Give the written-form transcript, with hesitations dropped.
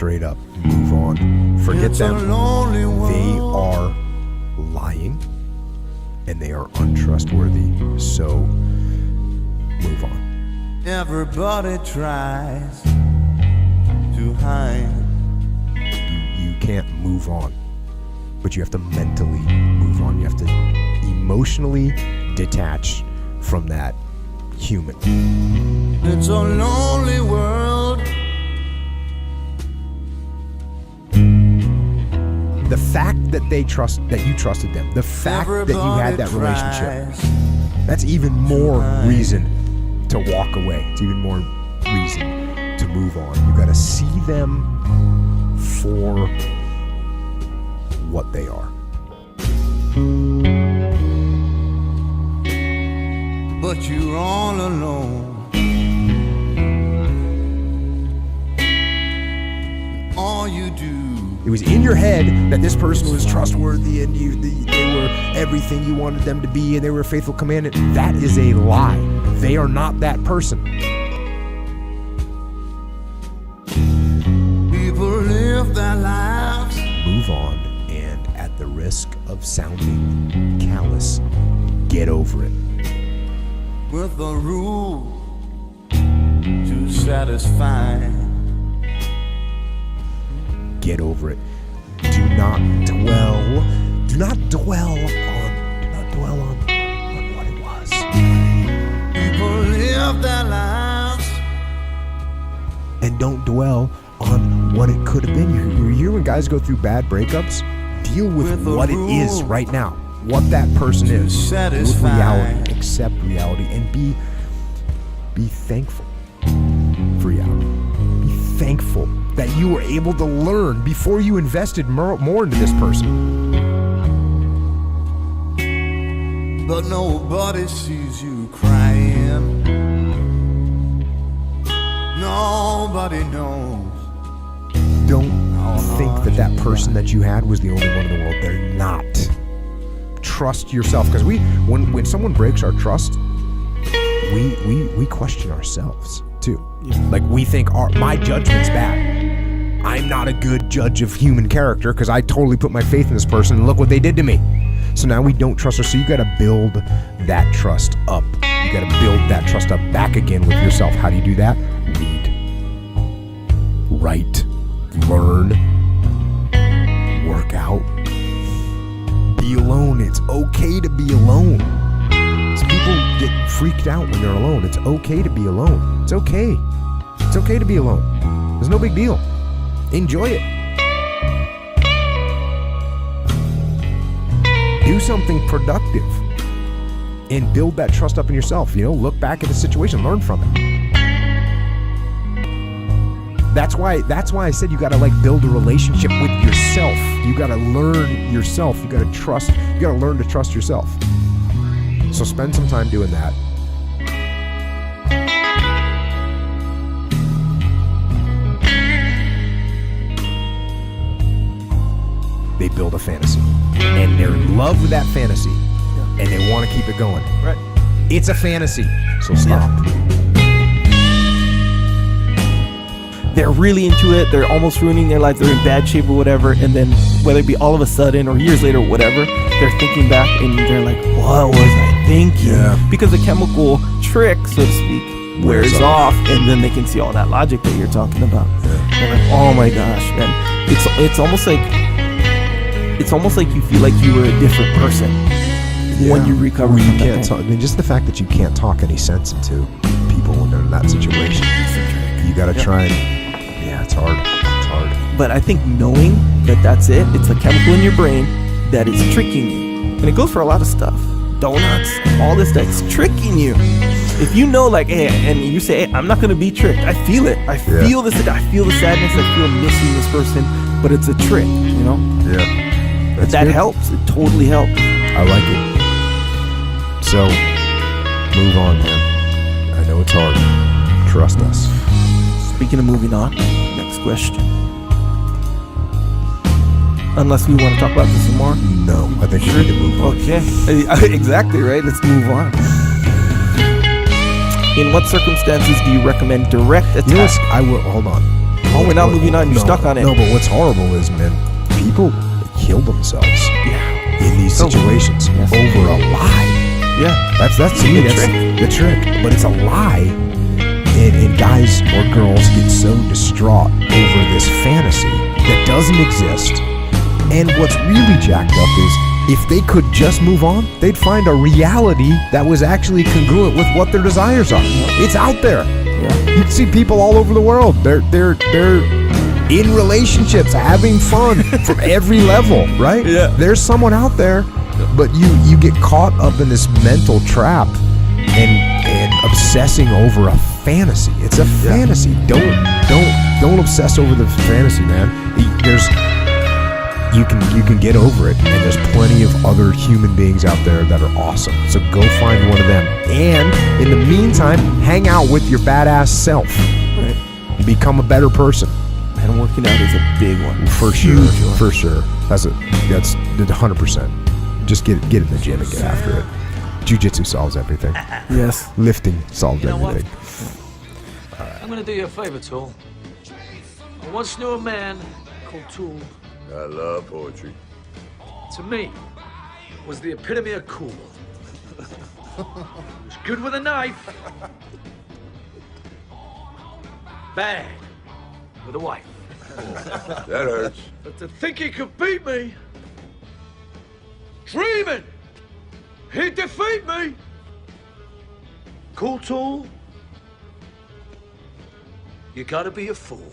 straight up. Move on. Forget them. They are lying and they are untrustworthy. So move on. Everybody tries to hide. You can't move on, but you have to mentally move on. You have to emotionally detach from that human. It's a lonely world. The fact that you trusted them, the fact that you had that relationship, that's even more reason to walk away. It's even more reason to move on. You got to see them for what they are. But you're all alone. All you do. It was in your head that this person was trustworthy and they were everything you wanted them to be and they were a faithful companion. That is a lie. They are not that person. People live their lives. Move on, and at the risk of sounding callous, get over it. With a rule to satisfy. Get over it. Do not dwell on what it was. People live their lives. And don't dwell on what it could have been. You hear when guys go through bad breakups? Deal with what it is right now. What that person is. Deal with reality. Accept reality and be thankful for reality. Be thankful that you were able to learn before you invested more into this person. But nobody sees you crying. Nobody knows. Don't think that person that you had was the only one in the world. They're not. Trust yourself, because when someone breaks our trust, we question ourselves too. Like we think my judgment's bad. I'm not a good judge of human character because I totally put my faith in this person and look what they did to me. So now we don't trust her. So you got to build that trust up. You got to build that trust up back again with yourself. How do you do that? Read, write, learn, work out, be alone. It's okay to be alone. So people get freaked out when they're alone. It's okay to be alone. It's okay. It's okay to be alone. There's no big deal. Enjoy it. Do something productive and build that trust up in yourself. Look back at the situation, learn from it. That's why I said you got to build a relationship with yourself. You got to learn yourself. You got to trust. You got to learn to trust yourself. So spend some time doing that. They build a fantasy, and they're in love with that fantasy, and they want to keep it going. Right. It's a fantasy, so stop. They're really into it. They're almost ruining their life. They're in bad shape or whatever, and then whether it be all of a sudden or years later, whatever, they're thinking back and they're like, "What was I thinking?" Yeah. Because the chemical trick, so to speak, wears off, and then they can see all that logic that you're talking about. Yeah. They're like, "Oh my gosh, man!" It's almost like you feel like you were a different person when you recover. You can't talk. Just the fact that you can't talk any sense into people when they're in that situation. You got to try and. Yeah, it's hard. It's hard. But I think knowing that that's it, it's a chemical in your brain that is tricking you, and it goes for a lot of stuff. Donuts, all this stuff, it's tricking you. If you know, hey, and you say, "Hey, I'm not gonna be tricked. I feel it. I feel this. I feel the sadness. I feel missing this person." But it's a trick, Yeah. That helps. It totally helps. I like it. So, move on, man. I know it's hard. Trust us. Speaking of moving on, next question. Unless we want to talk about this some more. No, I think we need to move on. Okay. Exactly, right? Let's move on. In what circumstances do you recommend direct attack? I will. Hold on. Oh, we're not moving on. You're stuck on it. No, but what's horrible is, man, people kill themselves in these situations over a lie. Yeah. That's to me, that's the trick. But it's a lie. And guys or girls get so distraught over this fantasy that doesn't exist. And what's really jacked up is if they could just move on, they'd find a reality that was actually congruent with what their desires are. It's out there. Yeah. You can see people all over the world. They're in relationships, having fun from every level, right? Yeah. There's someone out there, but you get caught up in this mental trap and obsessing over a fantasy. It's a fantasy. Don't obsess over the fantasy, man. You can get over it, and there's plenty of other human beings out there that are awesome. So go find one of them, and in the meantime, hang out with your badass self. Right. Become a better person. And working out is a big one. For sure. For sure. That's 100%. Just get in the gym and get after it. Jiu-jitsu solves everything. Yes. Lifting solves everything. I'm gonna do you a favor, Tool. I once knew a man called Tool. I love poetry. To me, was the epitome of cool. He was good with a knife. Bad with a wife. That hurts. But to think he could beat me, dreaming he'd defeat me. Cool, Tool. You gotta be a fool.